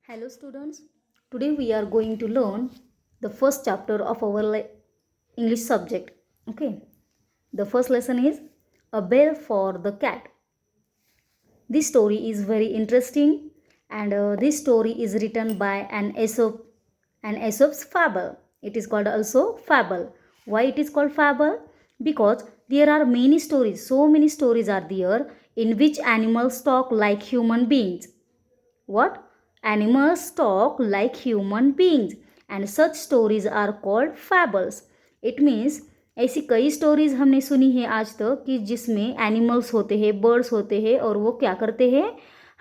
Hello students, today we are going to learn the first chapter of our English subject. Okay, the first lesson is A Bell for the Cat. This story is very interesting and this story is written by an Aesop's fable. It is called also fable. Why it is called fable? Because there are many stories, so many stories are there in which animals talk like human beings. What? Animals talk like human beings and such stories are called fables. It means ऐसी कई stories हमने सुनी है आज तक कि जिसमें animals होते हैं, बर्ड्स होते हैं और वो क्या करते हैं,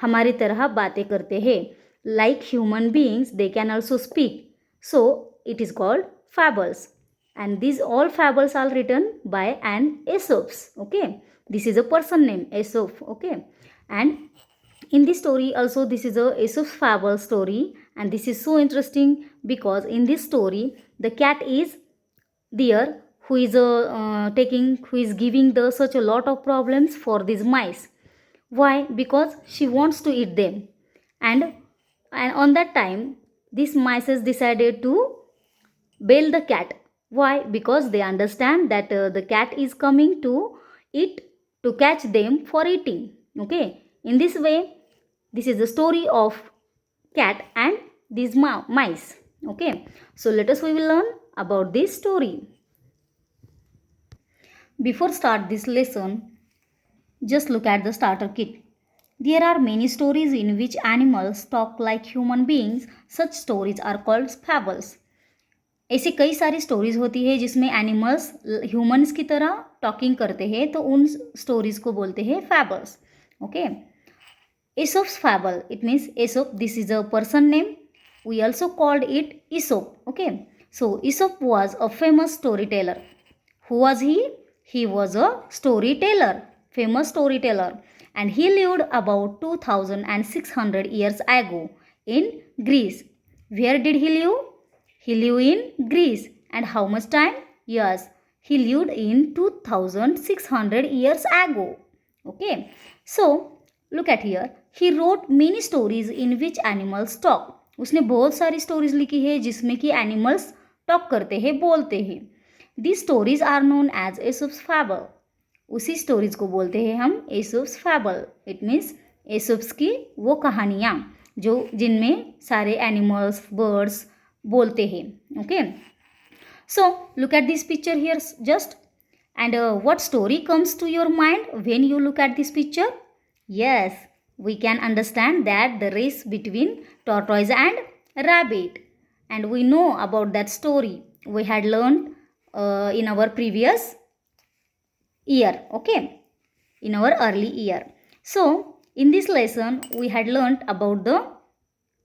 हमारी तरह बातें करते हैं. Like human beings they can also speak. So it is called fables. And these all fables are written by an Aesop's. Okay, this is a person name Aesop. Okay, and in this story also this is a Aesop's fable story, and this is so interesting because in this story the cat is there who is who is giving the such a lot of problems for these mice. Why? Because she wants to eat them, and on that time these mice has decided to bail the cat. Why? Because they understand that the cat is coming to eat, to catch them for eating. Okay, in this way this is the story of cat and these mice. Okay, so let us we will learn about this story. Before start this lesson, just look at the starter kit. There are many stories in which animals talk like human beings. Such stories are called fables. ऐसी कई सारी stories होती है जिसमें animals humans की तरह talking करते हैं, तो उन स्टोरीज को बोलते हैं fables. Okay, Aesop's fable, it means Aesop, this is a person name. We also called it Aesop. Okay, so Aesop was a famous storyteller. Who was he? He was a storyteller, famous storyteller, and he lived about 2600 years ago in Greece. Where did he live? He lived in Greece. And how much time? Yes, he lived in 2600 years ago. Okay, so look at here. He wrote many stories in which animals talk. उसने बहुत सारी stories लिखी है जिसमें कि animals talk करते हैं, बोलते हैं. These stories are known as Aesop's fable. उसी स्टोरीज को बोलते हैं हम Aesop's fable. It means Aesop's की वो कहानियाँ जो जिनमें सारे एनिमल्स, बर्ड्स बोलते हैं. Okay, so look at this picture here just, and what story comes to your mind when you look at this picture? Yes, we can understand that the race between tortoise and rabbit, and we know about that story. We had learned in our previous year. Okay, in our early year. So in this lesson we had learned about the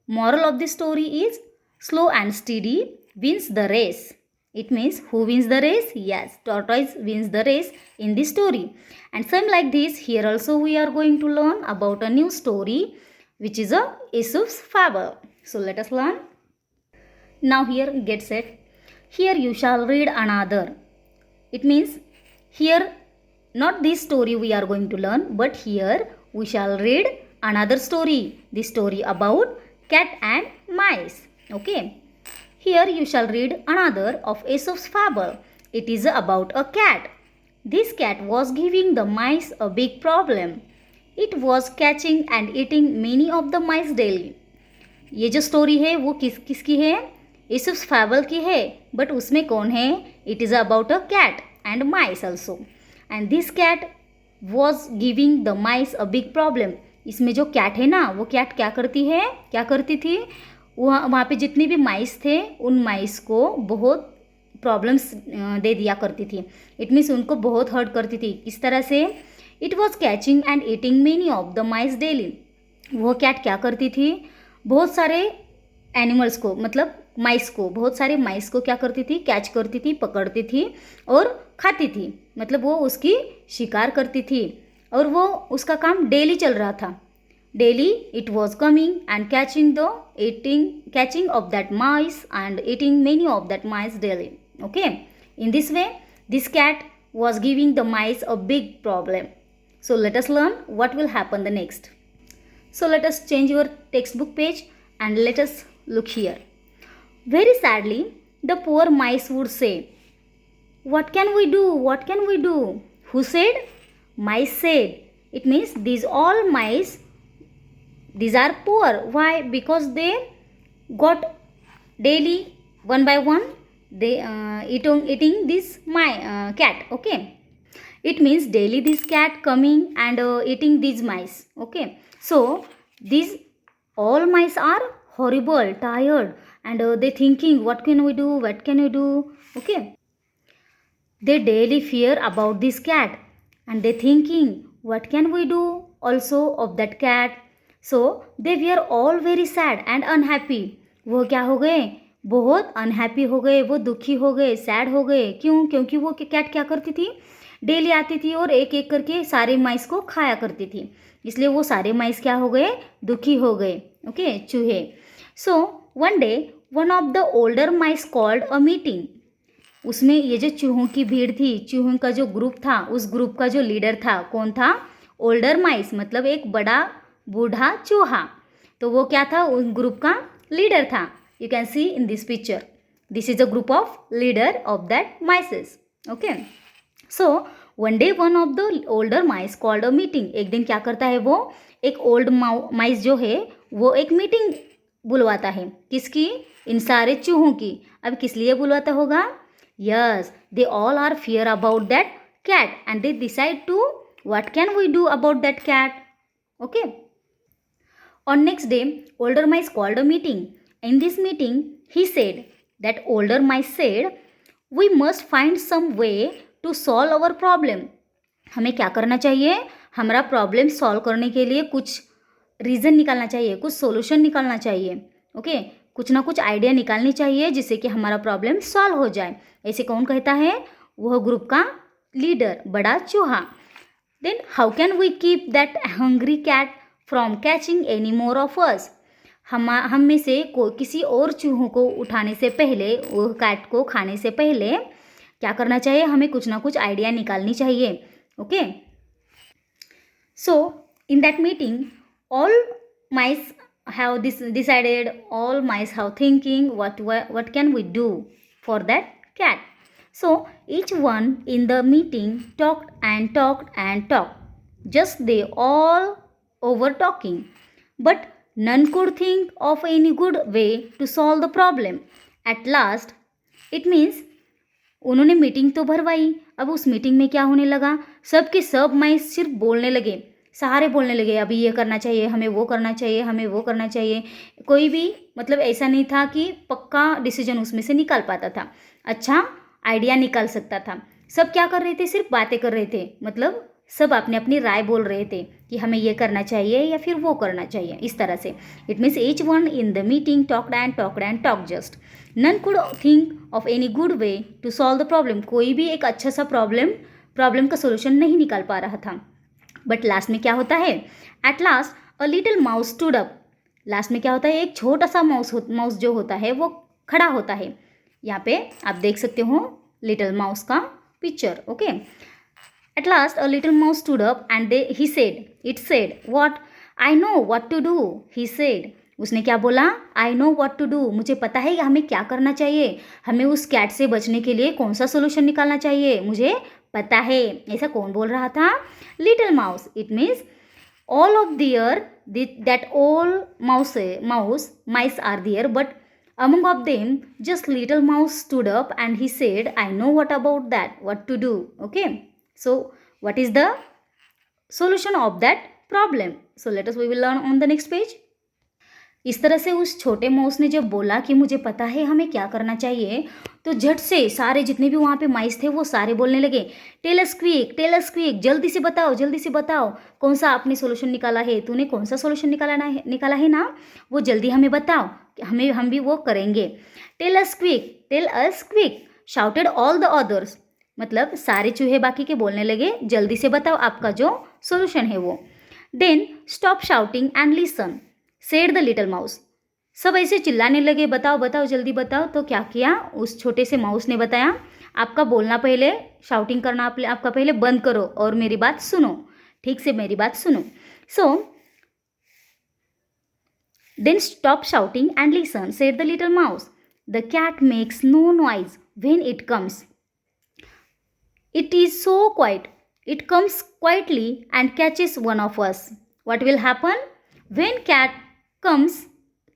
moral of the story is slow and steady wins the race. It means who wins the race? Yes, tortoise wins the race in this story. And same like this, here also we are going to learn about a new story which is a Aesop's fable. So let us learn. Now here, get set. Here you shall read another. It means here not this story we are going to learn, but here we shall read another story. This story about cat and mice. Okay. Here you shall read another of Aesop's fable. It is about a cat. This cat was giving the mice a big problem. It was catching and eating many of the mice daily. ये जो story है वो किसकी है? Aesop's fable की है. But उसमें कौन है? It is about a cat and mice also. And this cat was giving the mice a big problem. इसमें जो कैट है ना, वो कैट क्या करती है? क्या करती थी? वहाँ पे जितने भी माइस थे उन माइस को बहुत प्रॉब्लम्स दे दिया करती थी. इट मीन्स उनको बहुत हर्ट करती थी. किस तरह से? It was catching and eating many of the mice daily. वो कैट क्या करती थी? बहुत सारे एनिमल्स को, मतलब माइस को, बहुत सारे माइस को क्या करती थी? कैच करती थी, पकड़ती थी और खाती थी. मतलब वो उसकी शिकार करती थी और वो उसका काम डेली चल रहा था. Daily it was coming and catching of that mice and eating many of that mice daily. Okay, in this way this cat was giving the mice a big problem. So let us learn what will happen the next. So let us change your textbook page And let us look here. Very sadly, the poor mice would say, "What can we do? What can we do?" Who said? Mice said. It means these all mice, these are poor. Why? Because they got daily one by one they eating this my cat. Okay, it means daily this cat coming and eating these mice. Okay, so these all mice are horrible, tired, and they thinking, what can we do, what can we do? Okay, they daily fear about this cat, and they thinking, what can we do also of that cat? So they were all very sad and unhappy. वो क्या हो गए? बहुत unhappy हो गए, वो दुखी हो गए, सैड हो गए. क्यों? क्योंकि वो कैट क्या करती थी? डेली आती थी और एक एक करके सारे माइस को खाया करती थी. इसलिए वो सारे माइस क्या हो गए? दुखी हो गए. ओके, चूहे. सो one day one of the older mice called a meeting. उसमें ये जो चूहों की भीड़ थी, चूहों का जो ग्रुप था, उस ग्रुप का जो लीडर था, कौन था? ओल्डर माइस, मतलब एक बड़ा बूढ़ा चूहा. तो वो क्या था? उस ग्रुप का लीडर था. You can see in this picture. This is a group of leader of that mices. Okay, so one day one of the older mice called a meeting. एक दिन क्या करता है वो? एक ओल्ड माइस जो है वो एक मीटिंग बुलवाता है. किसकी? इन सारे चूहों की. अब किस लिए बुलवाता होगा? Yes, they all are fear about that cat and they decide to what can we do about that cat. Okay. On next day, older mice called a meeting. In this meeting, he said that older mice said, we must find some way to solve our problem. हमें क्या करना चाहिए? हमारा problem solve करने के लिए कुछ reason निकालना चाहिए, कुछ सोल्यूशन निकालना चाहिए. ओके, कुछ ना कुछ आइडिया निकालनी चाहिए जिससे कि हमारा प्रॉब्लम सॉल्व हो जाए. ऐसे कौन कहता है? वह ग्रुप का लीडर, बड़ा चूहा. Then how can we keep that hungry cat from catching any more of us. हम में से किसी और चूहों को उठाने से पहले, वह कैट को खाने से पहले क्या करना चाहिए? हमें कुछ ना कुछ आइडिया निकालनी चाहिए. Okay, so in that meeting all mice have decided, all mice have thinking, what can we do for that cat. So each one in the meeting talked and talked and talked, just they all over talking, but none could think of any good way to solve the problem. At last, it means उन्होंने meeting तो भरवाई. अब उस meeting में क्या होने लगा? सब के सब माइस सिर्फ बोलने लगे, सारे बोलने लगे, अभी ये करना चाहिए, हमें वो करना चाहिए, हमें वो करना चाहिए. कोई भी मतलब ऐसा नहीं था कि पक्का डिसीजन उसमें से निकाल पाता था, अच्छा आइडिया निकाल सकता था. सब क्या कर रहे थे? सिर्फ बातें कर रहे थे. मतलब सब अपने अपनी राय बोल रहे थे कि हमें ये करना चाहिए या फिर वो करना चाहिए, इस तरह से. It means each one in the meeting talked and talked and talk, just none could think of any good way to solve the problem. कोई भी एक अच्छा सा प्रॉब्लम का सोल्यूशन नहीं निकाल पा रहा था. बट लास्ट में क्या होता है? Eight last a little mouse stood up. Last में क्या होता है? एक छोटा सा माउस जो होता है वो खड़ा होता है. यहाँ पे आप देख सकते हो लिटिल माउस का picture. Okay, at last a little mouse stood up and he said, it said, what I know what to do. He said, उसने क्या बोला? I know what to do. मुझे पता है कि हमें क्या करना चाहिए, हमें उस कैट से बचने के लिए कौन सा सोल्यूशन निकालना चाहिए, मुझे पता है. ऐसा कौन बोल रहा था? Little mouse. It means all of their that all mice are there, but among of them just little mouse stood up and he said, I know what about that, what to do. Okay, so what is the solution of that problem? So let us we will learn on the next page. इस तरह से उस छोटे mouse ने जब बोला कि मुझे पता है हमें क्या करना चाहिए, तो झट से सारे जितने भी वहाँ पे माइस थे वो सारे बोलने लगे, टेल अस क्विक, जल्दी से बताओ कौन सा आपने सोल्यूशन निकाला है, तूने कौन सा सोल्यूशन निकाला है ना, वो जल्दी हमें बताओ, हम भी वो करेंगे. Tell us quick shouted all the others. मतलब सारे चूहे बाकी के बोलने लगे, जल्दी से बताओ आपका जो सोल्यूशन है वो. Then stop shouting and listen, said the little mouse. सब ऐसे चिल्लाने लगे, बताओ जल्दी बताओ. तो क्या किया उस छोटे से माउस ने बताया, आपका बोलना पहले, शाउटिंग करना आपका पहले बंद करो और मेरी बात सुनो, ठीक से मेरी बात सुनो. सो Then stop shouting and listen, said the little mouse. The cat makes no noise when it comes. It is so quiet. It comes quietly and catches one of us. What will happen? When cat comes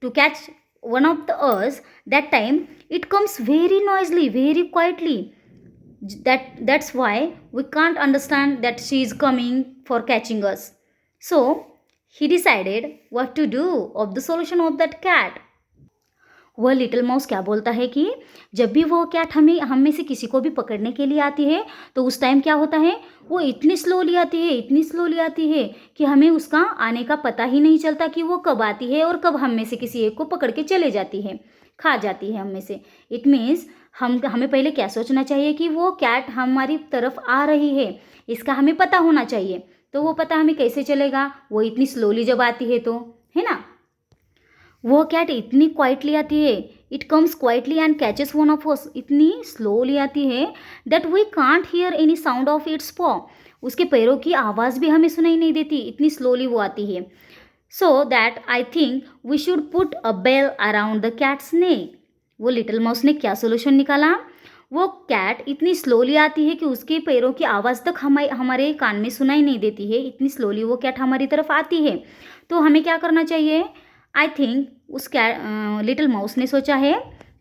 to catch one of the us, that time it comes very noisily, very quietly. That's why we can't understand that she is coming for catching us. So he decided what to do of the solution of that cat. वह little mouse क्या बोलता है कि जब भी वो cat हम में से किसी को भी पकड़ने के लिए आती है तो उस टाइम क्या होता है, वो इतनी स्लोली आती है, इतनी स्लोली आती है कि हमें उसका आने का पता ही नहीं चलता कि वो कब आती है और कब हम में से किसी एक को पकड़ के चले जाती है, खा जाती है हम में से. इट मीन्स हमें पहले क्या सोचना चाहिए कि वो कैट हमारी तरफ आ रही है, इसका हमें पता होना चाहिए. तो वो पता हमें कैसे चलेगा, वो इतनी स्लोली जब आती है तो, है ना. वो कैट इतनी क्वाइटली आती है, it comes quietly and catches one of us, इतनी स्लोली आती है that we can't hear any sound of its paw. उसके पैरों की आवाज़ भी हमें सुनाई नहीं देती, इतनी स्लोली वो आती है. So that I think we should put a bell around the cat's neck. वो लिटिल माउस ने क्या सोल्यूशन निकाला, वो कैट इतनी स्लोली आती है कि उसके पैरों की आवाज़ तक हमारे कान में सुनाई नहीं देती है, इतनी स्लोली वो कैट हमारी तरफ आती है. तो हमें क्या करना चाहिए, आई थिंक उस लिटिल माउस ने सोचा है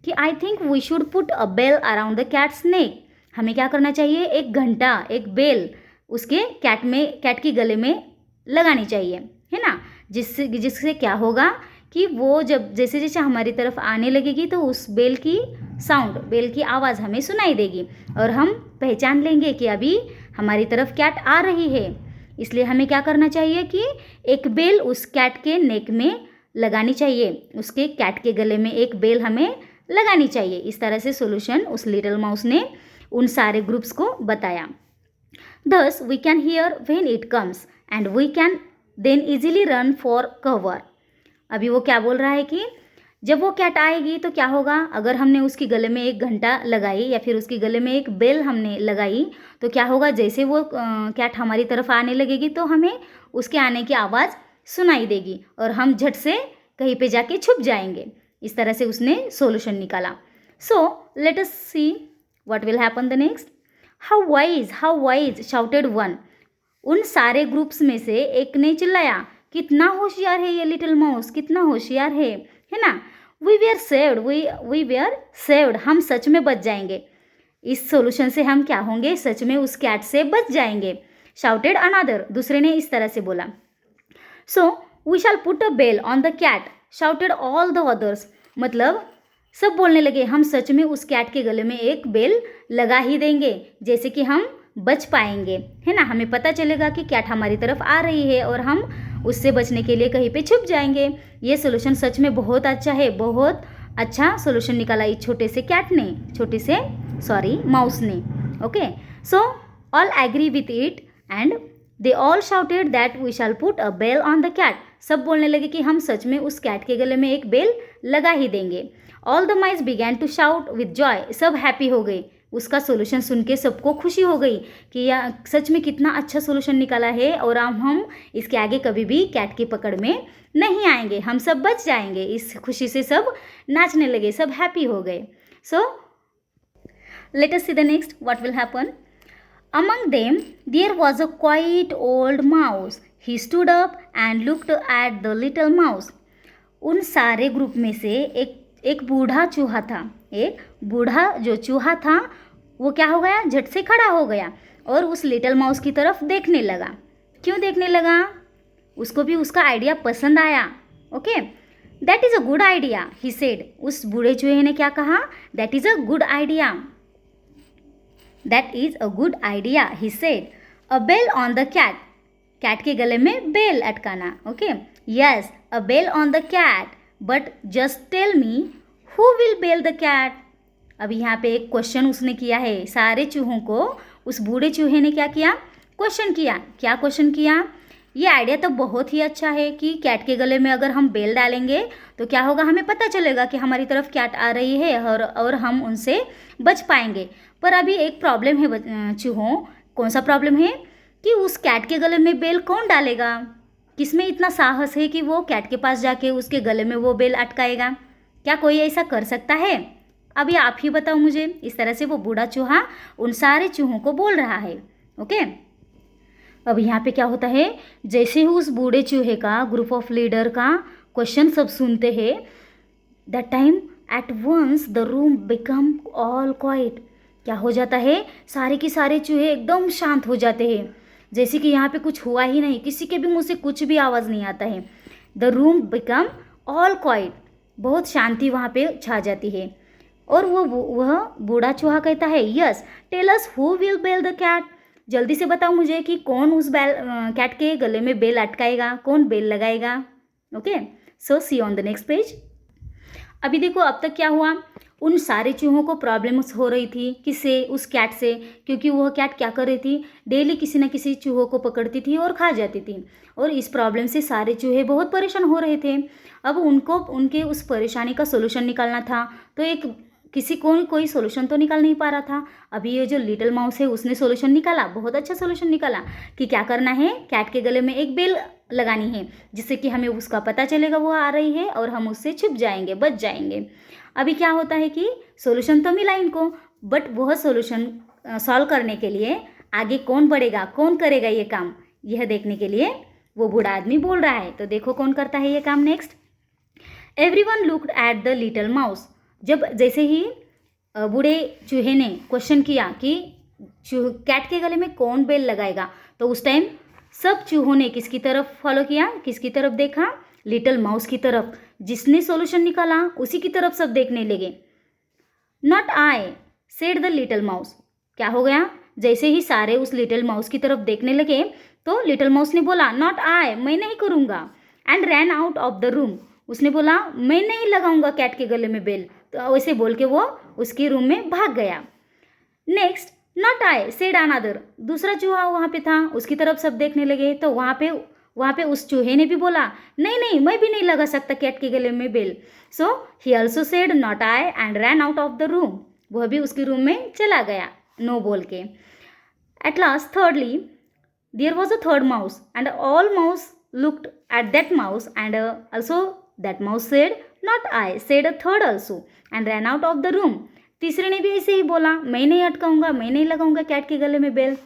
कि I think we should put a bell around the cat's neck. हमें क्या करना चाहिए, एक घंटा, एक बेल उसके कैट की गले में लगानी चाहिए, है ना. जिससे क्या होगा कि वो जब जैसे जैसे हमारी तरफ आने लगेगी तो उस बेल की आवाज़ हमें सुनाई देगी और हम पहचान लेंगे कि अभी हमारी तरफ कैट आ रही है. इसलिए हमें क्या करना चाहिए कि एक बेल उस कैट के नेक में लगानी चाहिए, उसके कैट के गले में एक बेल हमें लगानी चाहिए. इस तरह से सोल्यूशन उस लिटिल माउस ने उन सारे ग्रुप्स को बताया. Thus we can hear when it comes and we can then easily run for cover. अभी वो क्या बोल रहा है कि जब वो कैट आएगी तो क्या होगा, अगर हमने उसकी गले में एक घंटा लगाई या फिर उसकी गले में एक बेल हमने लगाई तो क्या होगा, जैसे वो कैट हमारी तरफ आने लगेगी तो हमें उसके आने की आवाज़ सुनाई देगी और हम झट से कहीं पे जाके छुप जाएंगे. इस तरह से उसने सॉल्यूशन निकाला. So let us see what will happen the next. How wise shouted one. उन सारे ग्रुप्स में से एक ने चिल्लाया, कितना होशियार है ये लिटिल माउस, कितना होशियार है ना. वी वेयर सेव्ड, हम सच में बच जाएंगे. इस सॉल्यूशन से हम क्या होंगे, सच में उस कैट से बच जाएंगे. शाउटेड अनदर, दूसरे ने इस तरह से बोला. So we shall put a bell on the cat, shouted all the others. मतलब सब बोलने लगे, हम सच में उस कैट के गले में एक बेल लगा ही देंगे, जैसे कि हम बच पाएंगे, है ना. हमें पता चलेगा कि कैट हमारी तरफ आ रही है और हम उससे बचने के लिए कहीं पे छुप जाएंगे. ये सोल्यूशन सच में बहुत अच्छा है, बहुत अच्छा सोल्यूशन निकाला इस छोटे से माउस ने. Okay, so all agree with it and they all shouted that we shall put a bell on the cat. सब बोलने लगे कि हम सच में उस कैट के गले में एक बेल लगा ही देंगे. All the mice began to shout with joy. सब हैप्पी हो गए, उसका सोल्यूशन सुन के सबको खुशी हो गई कि या सच में कितना अच्छा सोल्यूशन निकाला है और हम इसके आगे कभी भी कैट की पकड़ में नहीं आएंगे, हम सब बच जाएंगे. इस खुशी से सब नाचने लगे, सब हैप्पी हो गए. So let us see the next what will happen. Among them there was a quiet old mouse. He stood up and looked at the little mouse. उन सारे ग्रुप में से एक बूढ़ा चूहा था. एक बूढ़ा जो चूहा था वो क्या हो गया, झट से खड़ा हो गया और उस लिटिल माउस की तरफ देखने लगा. क्यों देखने लगा, उसको भी उसका आइडिया पसंद आया. Okay, that is a good idea he said. उस बूढ़े चूहे ने क्या कहा, that is a good idea. That is a good idea, he said. A bell on the cat. Cat के गले में बेल अटकाना. Okay, yes, a bell on the cat. But just tell me, who will bail the cat? अभी यहाँ पे एक question उसने किया है सारे चूहों को. उस बूढ़े चूहे ने क्या किया, क्वेश्चन किया. क्या क्वेश्चन किया, ये आइडिया तो बहुत ही अच्छा है कि कैट के गले में अगर हम बेल डालेंगे तो क्या होगा, हमें पता चलेगा कि हमारी तरफ कैट आ रही है और हम उनसे बच पाएंगे. पर अभी एक प्रॉब्लम है चूहों. कौन सा प्रॉब्लम है कि उस कैट के गले में बेल कौन डालेगा, किसमें इतना साहस है कि वो कैट के पास जाके उसके गले में वो बेल अटकाएगा? क्या कोई ऐसा कर सकता है? अभी आप ही बताओ मुझे। इस तरह से वो बूढ़ा चूहा उन सारे चूहों को बोल रहा है। ओके, अब यहाँ पे क्या होता है, जैसे ही उस बूढ़े चूहे का ग्रुप ऑफ लीडर का क्वेश्चन सब सुनते हैं, that time at once the room become all quiet. क्या हो जाता है, सारे के सारे चूहे एकदम शांत हो जाते हैं, जैसे कि यहाँ पे कुछ हुआ ही नहीं, किसी के भी मुंह से कुछ भी आवाज़ नहीं आता है। The room become all quite, बहुत शांति वहाँ पे छा जाती है। और वह बूढ़ा चूहा कहता है, yes tell us who will bell the cat. जल्दी से बताओ मुझे कि कौन उस कैट के गले में बेल अटकाएगा, कौन बेल लगाएगा। Okay, so see on the next page. अभी देखो अब तक क्या हुआ, उन सारे चूहों को प्रॉब्लम्स हो रही थी, किससे? उस कैट से, क्योंकि वह कैट क्या कर रही थी, डेली किसी न किसी चूहों को पकड़ती थी और खा जाती थी, और इस प्रॉब्लम से सारे चूहे बहुत परेशान हो रहे थे। अब उनको उनके उस परेशानी का सोल्यूशन निकालना था, तो एक किसी को कोई सोल्यूशन तो निकाल नहीं पा रहा था। अभी ये जो लिटिल माउस है उसने सोल्यूशन निकाला, बहुत अच्छा सोल्यूशन निकाला कि क्या करना है, कैट के गले में एक बेल लगानी है, जिससे कि हमें उसका पता चलेगा वो आ रही है और हम उससे छुप जाएंगे, बच जाएंगे। अभी क्या होता है कि सोल्यूशन तो मिला इनको, बट वह सोल्यूशन सॉल्व करने के लिए आगे कौन बढ़ेगा, कौन करेगा ये काम, यह देखने के लिए वो बूढ़ा आदमी बोल रहा है। तो देखो कौन करता है ये काम next. Everyone looked at the little mouse. जब जैसे ही बूढ़े चूहे ने क्वेश्चन किया कि कैट के गले में कौन बेल लगाएगा, तो उस टाइम सब चूहों ने किसकी तरफ फॉलो किया, किसकी तरफ देखा, लिटिल माउस की तरफ। जिसने सॉल्यूशन निकाला उसी की तरफ सब देखने लगे। Not I said the little mouse. क्या हो गया, जैसे ही सारे उस लिटिल माउस की तरफ देखने लगे तो लिटिल माउस ने बोला नॉट आई, मैं नहीं करूँगा, and ran out of the room. उसने बोला मैं नहीं लगाऊंगा कैट के गले में बेल, तो वैसे बोल के वो उसके रूम में भाग गया। Next not I said another. दूसरा चूहा वहाँ पे था, उसकी तरफ सब देखने लगे, तो वहाँ पे उस चूहे ने भी बोला नहीं नहीं, मैं भी नहीं लगा सकता कैट के गले में bell. So he also said not I and ran out of the room. वह भी उसके रूम में चला गया नो बोल के। At last thirdly there was a third mouse and all mouse looked at that mouse and also that mouse said not I said a third also and ran out of the room. तीसरे ने भी ऐसे ही बोला मैं नहीं अटकाऊंगा, मैं नहीं लगाऊंगा कैट के गले में bell.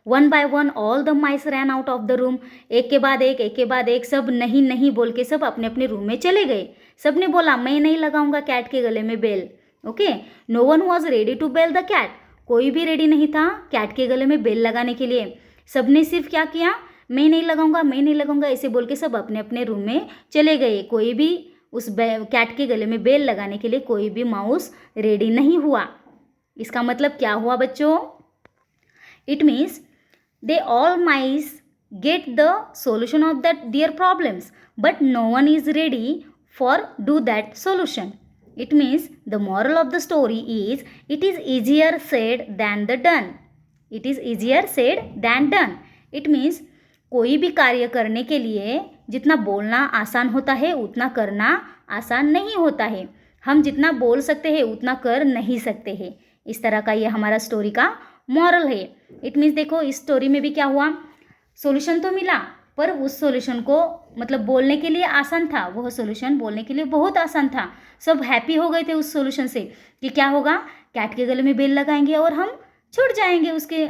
One by one all the mice ran out of the room. एक के बाद एक सब नहीं नहीं बोल के सब अपने अपने रूम में चले गए। सब ने बोला मैं नहीं लगाऊंगा कैट के गले में bell. Okay, no one was ready to bell the cat. कोई भी रेडी नहीं था कैट के गले में बेल लगाने के लिए। सब ने सिर्फ क्या किया, मैं नहीं लगाऊंगा, मैं नहीं लगाऊंगा ऐसे बोल के सब अपने अपने रूम में चले गए। कोई भी उस कैट के गले में बेल लगाने के लिए कोई भी माउस रेडी नहीं हुआ। इसका मतलब क्या हुआ बच्चों? It means they all mice get the solution of their problems, but no one is ready for do that solution. It means the moral of the story is it is easier said than the done. It is easier said than done. It means कोई भी कार्य करने के लिए जितना बोलना आसान होता है उतना करना आसान नहीं होता है। हम जितना बोल सकते हैं उतना कर नहीं सकते हैं। इस तरह का ये हमारा स्टोरी का मॉरल है। इट मीन्स देखो इस स्टोरी में भी क्या हुआ, सॉल्यूशन तो मिला पर उस सॉल्यूशन को मतलब बोलने के लिए आसान था, वह सॉल्यूशन बोलने के लिए बहुत आसान था। सब हैप्पी हो गए थे उस सॉल्यूशन से कि क्या होगा, कैट के गले में बेल लगाएंगे और हम छूट जाएंगे उसके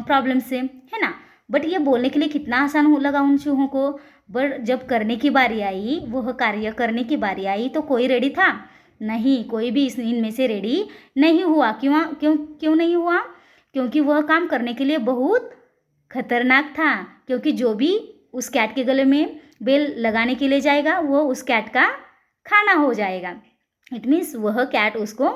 प्रॉब्लम से, है ना। बट ये बोलने के लिए कितना आसान हो लगा उन चूहों को, बट जब करने की बारी आई, वह कार्य करने की बारी आई तो कोई रेडी था नहीं, कोई भी इनमें से रेडी नहीं हुआ। क्यों नहीं हुआ? क्योंकि वह काम करने के लिए बहुत खतरनाक था। क्योंकि जो भी उस कैट के गले में बेल लगाने के लिए जाएगा वो उस कैट का खाना हो जाएगा। इट मीन्स वह कैट उसको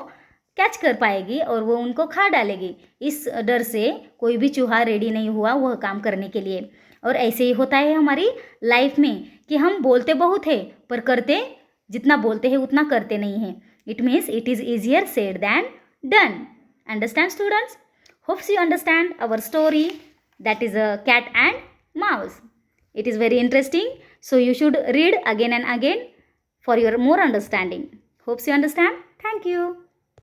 कैच कर पाएगी और वो उनको खा डालेगी। इस डर से कोई भी चूहा रेडी नहीं हुआ वह काम करने के लिए। और ऐसे ही होता है हमारी लाइफ में कि हम बोलते बहुत है पर करते जितना बोलते हैं उतना करते नहीं हैं। It means it is easier said then done. Understand students? Hopes you understand our story, that is a cat and mouse. It is very interesting, so you should read again and again for your more understanding. Hopes you understand. Thank you.